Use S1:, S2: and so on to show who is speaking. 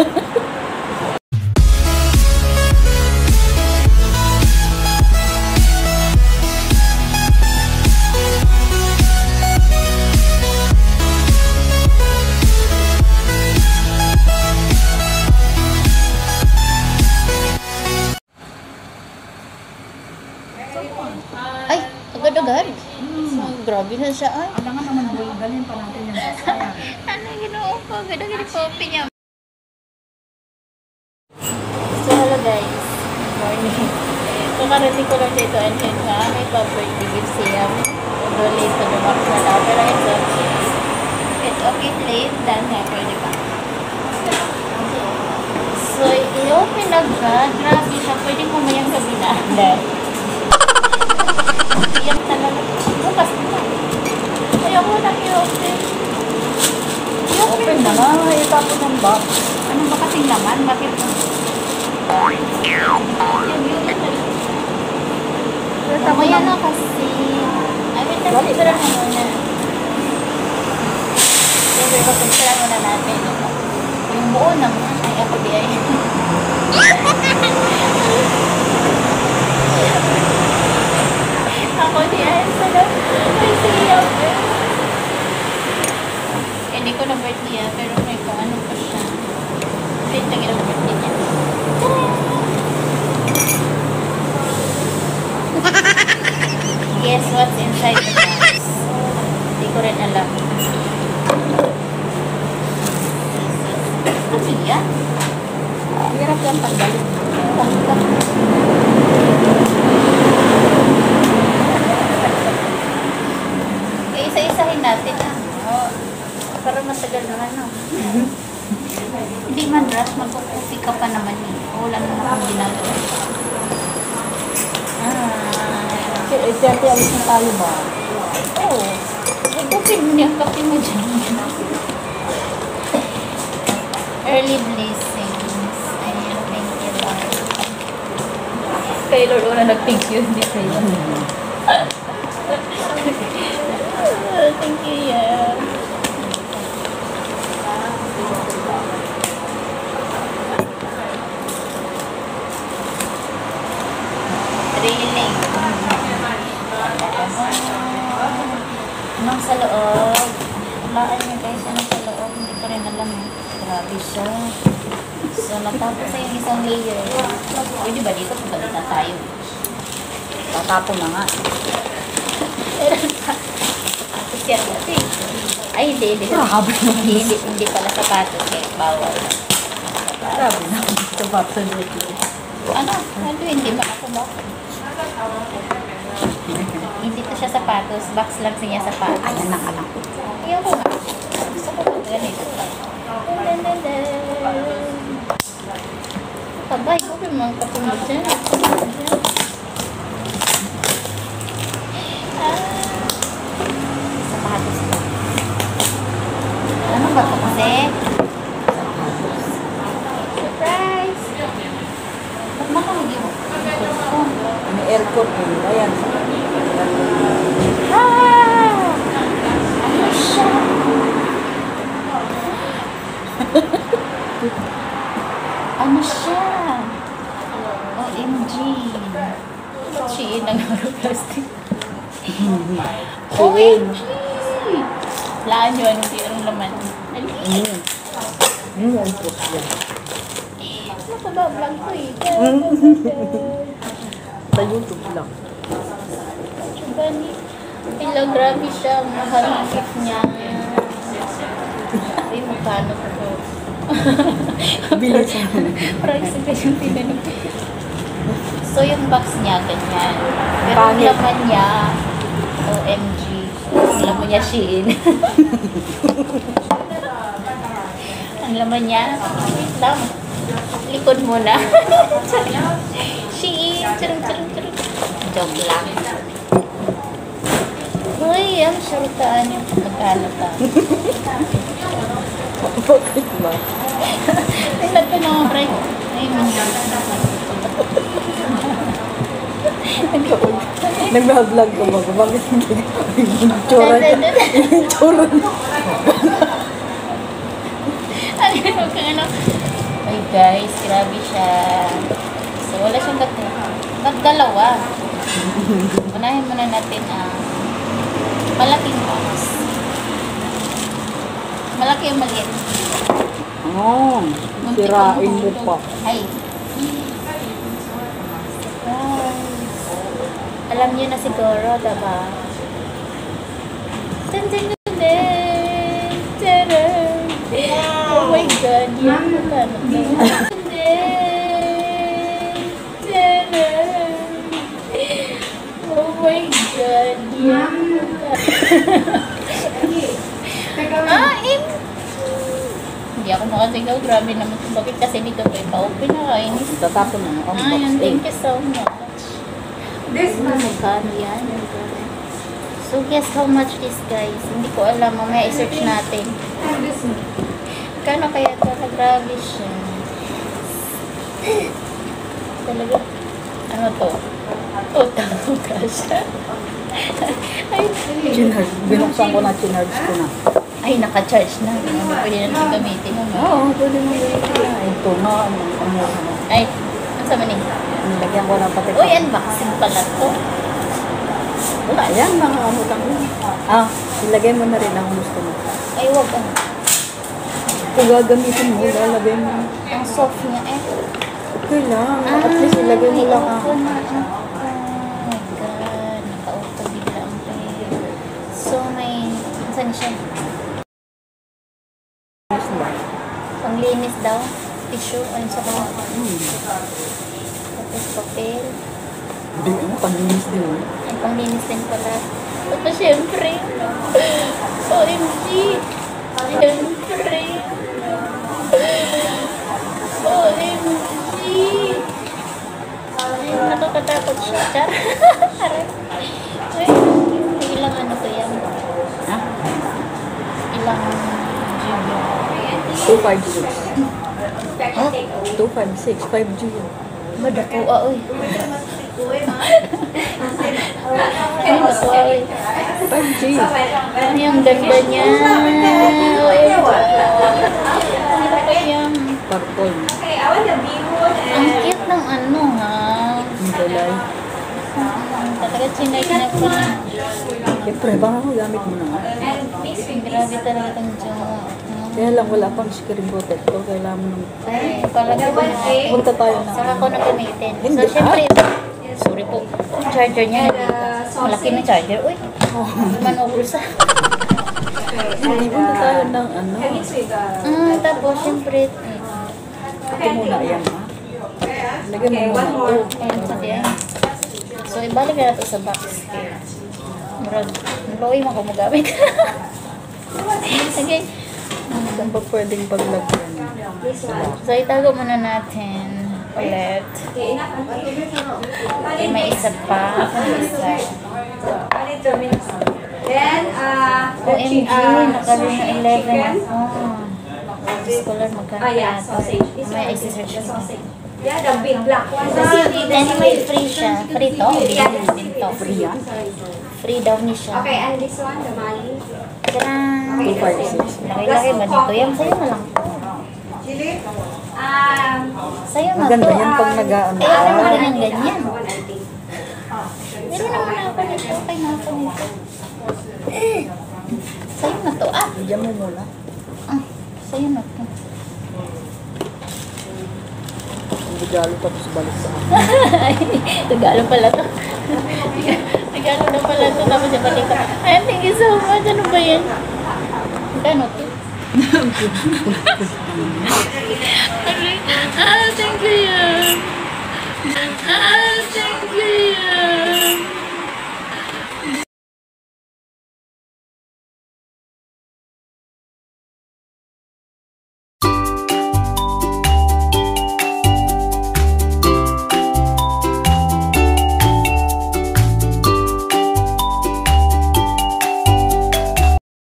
S1: Ay, agad-agad. Grabe na siya. Ay.
S2: Alangan naman boy, dalhin pa natin yung sayang.
S1: Ano ginoo ko? Agad-agad yung coffee niya. So, hello guys. Good morning. Kumarating ko lang dito and yun nga, may pa-birthday gift siya. Although late to dumakas na daw, pero it's okay. It's okay late than never, di ba? So, i-open na ba? Grabe siya. Pwede mamayang gabi na. Iyak talaga. Bukas na. Ayoko na i-open.
S2: Open na nga, itapon ng box.
S1: Ano ba kasing laman? Bakit? Mamaya na kasi. Ay, wait lang. Picture na muna. Siyempre, pag-picture muna natin. Yung buo naman. Ay, ako di ay. Ako di ay. Ay, siya. Hindi ko na birthday yan, pero may kung ano pa siya. Wait lang yung birthday niya. Guess what's inside the box? Hindi ko rin alam. Ano yan?
S2: Hirap yan pagdalit.
S1: Isa-isahin natin ah. Para matagal na ano. Hindi man rush, magkukusi ka pa naman eh. Wala naman akong ginagawa.
S2: Siyempre, alis na tayo ba?
S1: Oo. Ikusin mo niya kape mo dyan. Early blessings. Ayan, thank you Lord. Kay Lord, una nag-thank you. Hindi kayo. Thank you, yeah. Trailing. Anong sa loob? Walaan niyo guys, anong sa loob? Hindi ko rin alam eh. Grabe siya. So, natapos na yung isang layer. Pwede ba dito? Pagdalit na tayo.
S2: Tatapon na nga.
S1: Ay, hindi. Hindi pala sapatos eh. Bawal.
S2: Grabe na. Sapatos dito.
S1: Ano? Hindi ba ako ba? Hindi to siya sapatos. Box lang siya sapatos.
S2: Ay, anak.
S1: Ayaw ko nga. Gusto ko pag ganito. Tabay ko yung mga kapungod dyan. Sapatos ko. Ano ba ito kasi? Surprise! Ba't makamagi mo?
S2: May aircon eh. Ayan.
S1: Ano siya? Ano siya? OMG. Shein ang plastic. OMG! Laan nyo, anong tirang laman.
S2: Ang puso yan.
S1: Ano pa ba? Vlog ko eh.
S2: Sa YouTube lang.
S1: Gani. Pila, grabe siya. Mahal ang gift niya. Ay, magkano ko.
S2: Bilis.
S1: Price pa yung tinanong. So, yung box niya, ganyan. Pero ang
S2: Pangit.
S1: laman niya, OMG. Ang laman niya, Shein. Ang laman niya, wait lang. Likod muna. Shein. Charang. Joke lang. Uy, ang syaritaan yung magkano ka.
S2: Bakit ba?
S1: Tingnan ko mga break. Ay,
S2: Nag-vlog ka ba? Bakit hindi? Tsura niya. Tsura niya.
S1: Ano ka ano? Ay guys, grabe siya. So wala siyang dalawa. Unahin muna natin ang malaking box. Malaki yung maliit.
S2: Oh, sirain mo pa.
S1: Ay. Surprise. Alam niyo na siguro, diba? Dun, dun, dun, dun. Tadam. Oh my God. Yan mo ba? Oh my God. Yan mo ba? Hindi ako makasigaw. Grabe naman. Bakit kasi dito pa ipa-open na kain?
S2: Tatapon na ako.
S1: Ayun, thank you so much. Magkano yan? So guess how much this guys? Hindi ko alam. Mamaya i-search natin. Kano kaya ito? Grabe siya. Talaga. Ano to? Utang ka siya. Ay,
S2: Chinarge. Binuksan ko na, chinarge ko na.
S1: ay, naka-charge na. Ano, pwede na natin gamitin.
S2: Oo, pwede mo gamitin na. Ito na, ano.
S1: Ay, ang sama ni?
S2: Nilagyan ko na pati.
S1: Uy, unboxing pala to.
S2: Wala, yan, mga amutang ko. Ah, ilagay mo na rin ang gusto mo.
S1: Ay, wag ano.
S2: Kung gagamitin mo, lalagay mo.
S1: Ang soft niya eh.
S2: Okay lang. At least ilagay mo lang
S1: ako
S2: ang...
S1: na. Oh my God. Naka-auto bigla ang pay. So, may... Saan siya? Panglinis daw. Tissue. Ano sa bawah? Tapos papel.
S2: Hindi, ano, paninis din.
S1: Ay, panglinis din pala. Tapos syempre. OMG. Syempre. OMG. Ay, nakakatakot siya. Char. Aray. Ay, ilang ano to yan?
S2: Ha?
S1: Ilang GB?
S2: 256.
S1: Ha?
S2: 256, 5G yun.
S1: Madakuha, uy. Ay, madakuha, uy.
S2: 5G.
S1: Ay, ang ganda niya. Uy, ano pa yan?
S2: Purple.
S1: Ang cute ng ano, ha?
S2: Ang kulay.
S1: Talaga chinay na po.
S2: Siyempre, baka magamit mo na.
S1: Grabe talaga itong jowa.
S2: Kaya lang, wala pang screen protector. Kailangan mo nang...
S1: Ay, palagi ko na.
S2: Punta tayo na.
S1: Saka ko na gamitin. So,
S2: Hindi,
S1: syempre, sorry po. Yung charger niya, malaki na charger. Uy, manubulsa.
S2: Hindi, punta tayo ng ano.
S1: Tapos, syempre,
S2: Ito muna, ayan ha. Lagyan mo muna ito.
S1: ayun sa diyan. So, ibalik na ito sa box. Murag, loy mo ko magamit. Sige.
S2: Saan pa pwedeng paglagyan?
S1: So, itago muna natin ulit. Okay, may isa pa. May isa.
S3: Then,
S1: OMG, nakaroon na 11 ako. Scholar magkano
S3: yeah,
S1: ito.
S3: sausage.
S1: May isa-search ko.
S3: yeah, the big black one.
S1: Anyway, free siya. Free to. Bilhin to.
S2: Free yan?
S1: Free daw niya siya.
S3: Okay, and this one, the Mali.
S1: Tadaan!
S2: 256.
S1: Laki-laki ba dito? Yan, sa'yo na lang to. Sa'yo na
S2: Maganda
S1: to.
S2: yan pag nag-ano
S1: Ayaw
S2: ka.
S1: naman ganyan ganyan. Meron naman ako nito. Okay na ako nito. Sa'yo na to.
S2: Bigyan mo muna.
S1: Sa'yo na to.
S2: Ang regalo tapos balik sa akin.
S1: Ay, regalo pala to. Regalo na pala to. Tapos yung balik ka. Ay, thank you so much. Ano ba yan? Magkano to? Thank you.